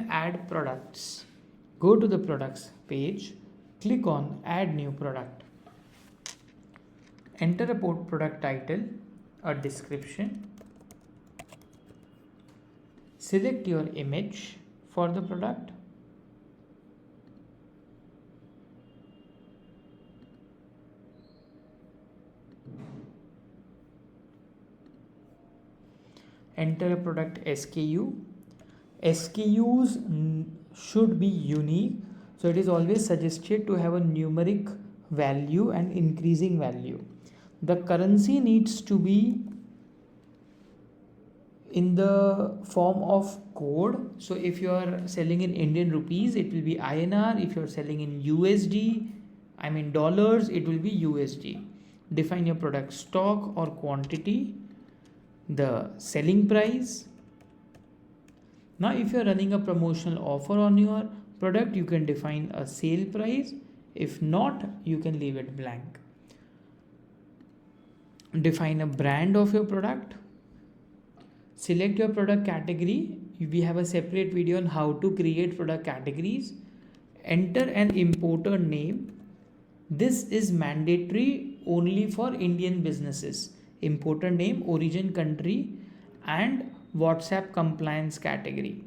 add products. Go to the products page, click on add new product. Enter a product title, a description. Select your image for the product. Enter a product SKU. SKUs should be unique, so it is always suggested to have a numeric value and increasing value. The currency needs to be in the form of code. So if you are selling in Indian rupees, it will be INR. If you are selling in USD, I mean dollars, it will be USD. Define your product stock or quantity, the selling price. Now if you are running a promotional offer on your product, you can define a sale price. If not, you can leave it blank. Define a brand of your product. Select your product category. We have a separate video on how to create product categories. Enter an importer name. This is mandatory only for Indian businesses. Importer name, origin country, and WhatsApp compliance category.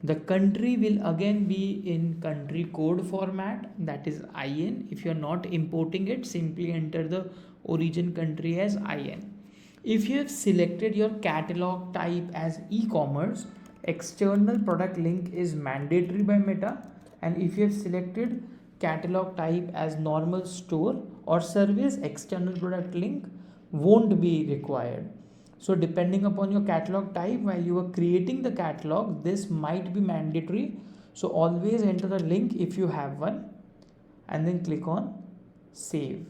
The country will again be in country code format, that is IN. If you are not importing it, simply enter the origin country as IN. If you have selected your catalog type as e-commerce, external product link is mandatory by Meta. And if you have selected catalog type as normal store or service, external product link won't be required. So depending upon your catalog type, while you are creating the catalog, this might be mandatory. So always enter the link if you have one and then click on save.